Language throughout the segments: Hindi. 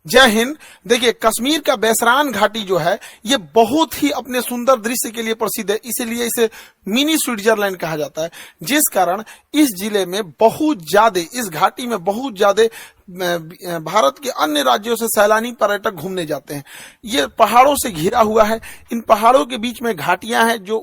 जय हिंद। देखिए, कश्मीर का बैसरान घाटी जो है ये बहुत ही अपने सुंदर दृश्य के लिए प्रसिद्ध है, इसीलिए इसे मिनी स्विट्जरलैंड कहा जाता है। जिस कारण इस जिले में बहुत ज्यादा, इस घाटी में बहुत ज्यादा भारत के अन्य राज्यों से सैलानी पर्यटक घूमने जाते हैं। ये पहाड़ों से घिरा हुआ है। इन पहाड़ों के बीच में घाटियां हैं जो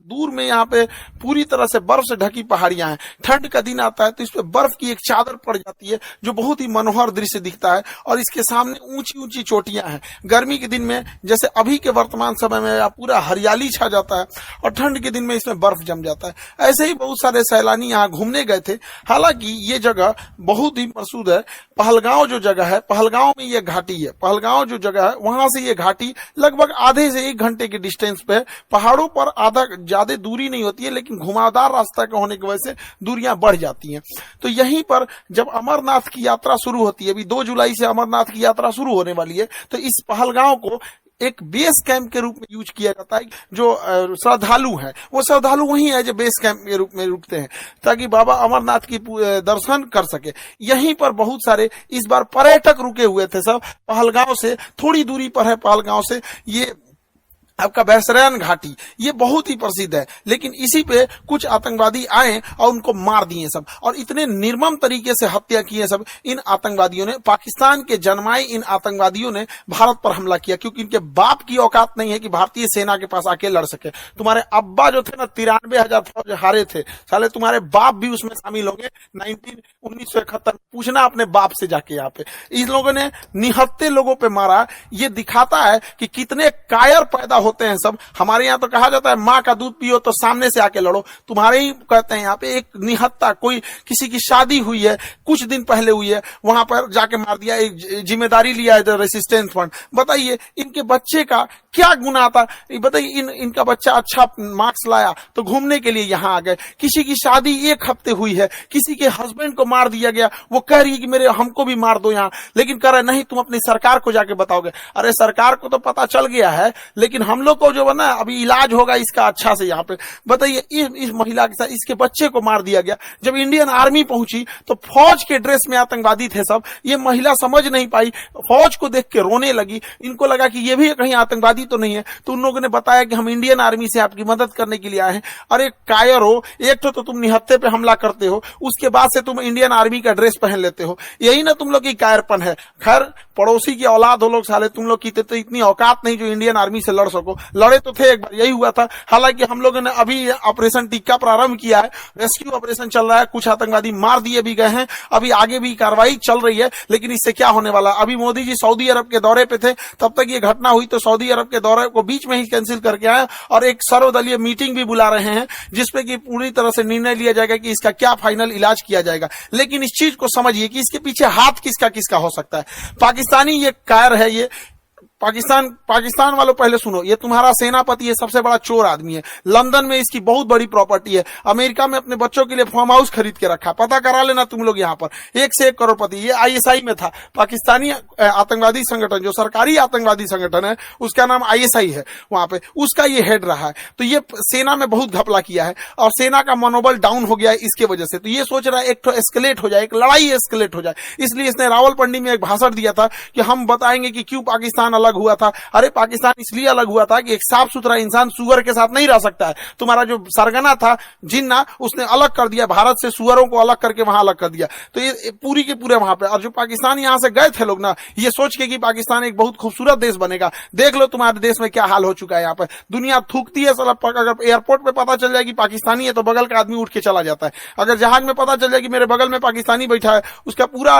दूर में यहाँ पे पूरी तरह से बर्फ से ढकी पहाड़ियां हैं। ठंड का दिन आता है तो इस पे बर्फ की एक चादर पड़ जाती है जो बहुत ही मनोहर दृश्य दिखता है, और इसके सामने ऊंची ऊंची चोटियां हैं। गर्मी के दिन में जैसे अभी के वर्तमान समय में पूरा हरियाली छा जाता है, और ठंड के दिन में इसमें बर्फ जम जाता है। ऐसे ही बहुत सारे सैलानी यहाँ घूमने गए थे। हालांकि ये जगह बहुत ही प्रसिद्ध है। पहलगांव जो जगह है, पहलगांव में ये घाटी है। पहलगांव जो जगह है वहां से ये घाटी लगभग आधे से 1 घंटे के डिस्टेंस पे है। पहाड़ों पर आधा ज्यादा दूरी नहीं होती है, लेकिन घुमावदार रास्ता का होने की वजह से दूरियां बढ़ जाती हैं। तो यहीं पर जब अमरनाथ की यात्रा शुरू होती है, अभी 2 जुलाई से अमरनाथ की यात्रा शुरू होने वाली है, तो इस पहलगांव को एक बेस कैंप के रूप में यूज किया जाता है। जो श्रद्धालु हैं वो श्रद्धालु वही है जो बेस कैंप के रूप में रुकते हैं, ताकि बाबा अमरनाथ की दर्शन कर सके। यहीं पर बहुत सारे इस बार पर्यटक रुके हुए थे। सब पहलगांव से थोड़ी दूरी पर है। पहलगांव से ये आपका बैसरान घाटी ये बहुत ही प्रसिद्ध है, लेकिन इसी पे कुछ आतंकवादी आए और उनको मार दिए सब, और इतने निर्मम तरीके से हत्या किए सब इन आतंकवादियों ने। पाकिस्तान के जन्माए इन आतंकवादियों ने भारत पर हमला किया, क्योंकि इनके बाप की औकात नहीं है कि भारतीय सेना के पास आके लड़ सके। तुम्हारे अब्बा जो थे ना 93,000 फौज हारे थे, साले तुम्हारे बाप भी उसमें शामिल होंगे। 1971 पूछना अपने बाप से जाके। यहाँ पे इन लोगों ने निहत्थे लोगों पे मारा। ये दिखाता है कि कितने कायर पैदा होते हैं सब। हमारे यहाँ तो कहा जाता है माँ का दूध पियो तो सामने से आके लड़ो। तुम्हारे ही कहते हैं यहाँ पे एक निहत्था, कोई किसी की शादी हुई है, कुछ दिन पहले हुई है, वहां पर जाके मार दिया। एक जिम्मेदारी लिया है रेसिस्टेंस फ्रंट। बताइए इनके बच्चे का क्या गुनाह था? बताइए इनका बच्चा अच्छा मार्क्स लाया तो घूमने के लिए यहाँ आ गए। किसी की शादी 1 हफ्ते हुई है, किसी के हस्बैंड को मार दिया गया, वो कह रही है कि मेरे हमको भी मार दो यहाँ, लेकिन कह रहे नहीं तुम अपनी सरकार को जाके बताओगे। अरे सरकार को तो पता चल गया है, लेकिन हम लोग को जो है ना अभी इलाज होगा इसका अच्छा से यहाँ पे। बताइए इस महिला के साथ इसके बच्चे को मार दिया गया। जब इंडियन आर्मी पहुंची तो फौज के ड्रेस में आतंकवादी थे सब। ये महिला समझ नहीं पाई, फौज को देख के रोने लगी। इनको लगा कि ये भी कहीं आतंकवादी तो नहीं है, तो उन लोगों ने बताया कि हम इंडियन आर्मी से आपकी मदद करने के लिए आए हैं। अरे कायर हो, एक तो तुम निहत्थे पे हमला करते हो, उसके बाद से तुम इंडियन आर्मी का ड्रेस पहन लेते हो। यही ना तुम लोग की कायरपन है। खैर पड़ोसी की औलाद हो लोग साले, तुम लोग की तो इतनी औकात नहीं जो इंडियन आर्मी से लड़ सको। लड़े तो थे एक बार, यही हुआ था। हालांकि हम लोगों ने अभी ऑपरेशन टिक्का प्रारंभ किया है, रेस्क्यू ऑपरेशन चल रहा है। कुछ आतंकवादी मार दिए भी गए हैं, अभी आगे भी कार्रवाई चल रही है। लेकिन इससे क्या होने वाला? अभी मोदी जी सऊदी अरब के दौरे पे थे, तब तक ये घटना हुई, तो सऊदी अरब के दौरे को बीच में ही कैंसिल करके आए और एक सर्वदलीय मीटिंग भी बुला रहे हैं, जिसपे कि पूरी तरह से निर्णय लिया जाएगा कि इसका क्या फाइनल इलाज किया जाएगा। लेकिन इस चीज को समझिए कि इसके पीछे हाथ किसका किसका हो सकता है। पाकिस्तानी ये कायर है। ये पाकिस्तान वालों पहले सुनो, ये तुम्हारा सेनापति है, सबसे बड़ा चोर आदमी है। लंदन में इसकी बहुत बड़ी प्रॉपर्टी है। अमेरिका में अपने बच्चों के लिए फार्म हाउस खरीद के रखा, पता करा लेना तुम लोग। यहाँ पर 1 से 1 करोड़पति। ये ISI में था, पाकिस्तानी आतंकवादी संगठन, जो सरकारी आतंकवादी संगठन है उसका नाम ISI है, वहां पे उसका ये हेड रहा है। तो ये सेना में बहुत घपला किया है और सेना का मनोबल डाउन हो गया है इसके वजह से। तो ये सोच रहा है एक तो एस्केलेट हो जाए, एक लड़ाई एस्केलेट हो जाए। इसलिए इसने रावलपिंडी में एक भाषण दिया था कि हम बताएंगे कि क्यों पाकिस्तान अलग हुआ था। अरे पाकिस्तान इसलिए अलग हुआ था कि एक साफ सुथरा इंसान सुअर के साथ नहीं रह सकता है। तुम्हारा जो सरगना था जिन्ना, उसने अलग कर दिया भारत से, सुअरों को अलग करके वहां अलग कर दिया। तो ये पूरी के पूरे वहां पे, और जो पाकिस्तान यहां से गए थे लोग ना, ये सोच के कि पाकिस्तान एक बहुत खूबसूरत देश बनेगा। देख लो तुम्हारे देश में क्या हाल हो चुका है। यहाँ पे दुनिया थूकती है साला। अगर एयरपोर्ट पे पता चल जाए कि पाकिस्तानी है तो बगल का आदमी उठ के चला जाता है। अगर जहाज में पता चल जाए कि मेरे बगल में पाकिस्तानी बैठा है, उसका पूरा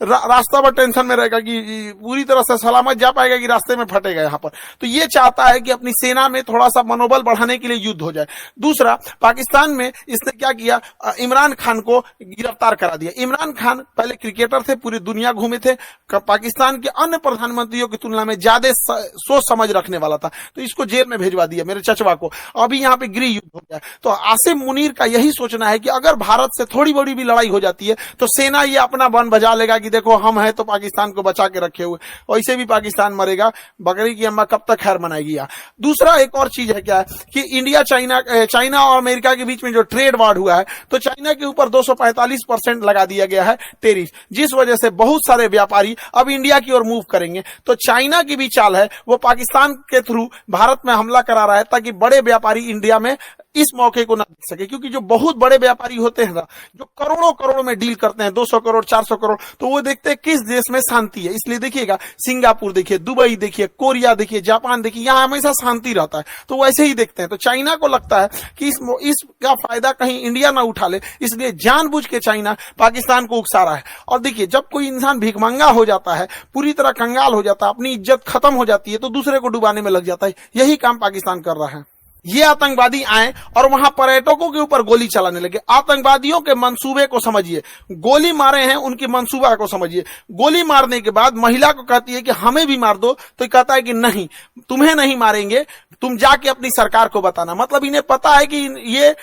रास्ता पर टेंशन में रहेगा कि पूरी तरह से सलामत जा पाएगा कि रास्ते में फटेगा यहाँ पर। तो ये चाहता है कि अपनी सेना में थोड़ा सा मनोबल बढ़ाने के लिए युद्ध हो जाए। दूसरा, पाकिस्तान में इसने क्या किया, इमरान खान को गिरफ्तार करा दिया। इमरान खान पहले क्रिकेटर थे, पूरी दुनिया घूमे थे, पाकिस्तान के अन्य प्रधानमंत्रियों की तुलना में ज्यादा सोच समझ रखने वाला था, तो इसको जेल में भेजवा दिया, मेरे चचवा को। अभी यहाँ पे गृह युद्ध हो गया। तो आसिम मुनीर का यही सोचना है कि अगर भारत से थोड़ी बड़ी भी लड़ाई हो जाती है तो सेना ये अपना बन बजा लेगा कि देखो हम हैं तो पाकिस्तान को बचा के रखे हुए, वैसे भी पाकिस्तान मरेगा। बोलेगा बकरी की अम्मा कब तक खैर मनाएगी। दूसरा एक और चीज है क्या है कि इंडिया चाइना और अमेरिका के बीच में जो ट्रेड वार हुआ है, तो चाइना के ऊपर 245% लगा दिया गया है टेरिफ, जिस वजह से बहुत सारे व्यापारी अब इंडिया की ओर मूव करेंगे। तो चाइना की भी चाल है, वो पाकिस्तान के थ्रू भारत में हमला करा रहा है ताकि बड़े व्यापारी इंडिया में इस मौके को ना देख सके, क्योंकि जो बहुत बड़े व्यापारी होते हैं ना, जो करोड़ों करोड़ में डील करते हैं, 200 करोड़ 400 करोड़, तो वो देखते हैं किस देश में शांति है। इसलिए देखिएगा सिंगापुर देखिए, दुबई देखिए, कोरिया देखिए, जापान देखिए, यहाँ हमेशा शांति रहता है, तो वैसे ही देखते हैं। तो चाइना को लगता है कि इसका फायदा कहीं इंडिया ना उठा ले, इसलिए जानबूझ के चाइना पाकिस्तान को उकसा रहा है। और देखिए जब कोई इंसान भिखमंगा हो जाता है, पूरी तरह कंगाल हो जाता है, अपनी इज्जत खत्म हो जाती है, तो दूसरे को डुबाने में लग जाता है। यही काम पाकिस्तान कर रहा है। ये आतंकवादी आए और वहां पर्यटकों के ऊपर गोली चलाने लगे। आतंकवादियों के मंसूबे को समझिए, गोली मारे हैं उनकी मंसूबा को समझिए। गोली मारने के बाद महिला को कहती है कि हमें भी मार दो, तो कहता है कि नहीं, तुम्हें नहीं मारेंगे, तुम जाके अपनी सरकार को बताना। मतलब इन्हें पता है कि ये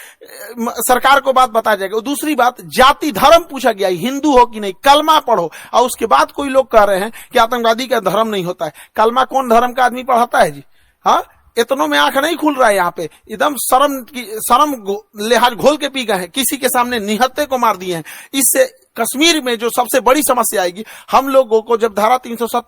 सरकार को बात बताया जाएगा। दूसरी बात, जाति धर्म पूछा गया, हिंदू हो कि नहीं, कलमा पढ़ो। और उसके बाद कोई लोग कह रहे हैं कि आतंकवादी का धर्म नहीं होता है। कलमा कौन धर्म का आदमी पढ़ाता है जी? हाँ, इतनों में आंख नहीं खुल रहा है। यहाँ पे एकदम शर्म लिहाज घोल के पी गए हैं, किसी के सामने निहत्थे को मार दिए हैं। इससे कश्मीर में जो सबसे बड़ी समस्या आएगी, हम लोगों को जब धारा 370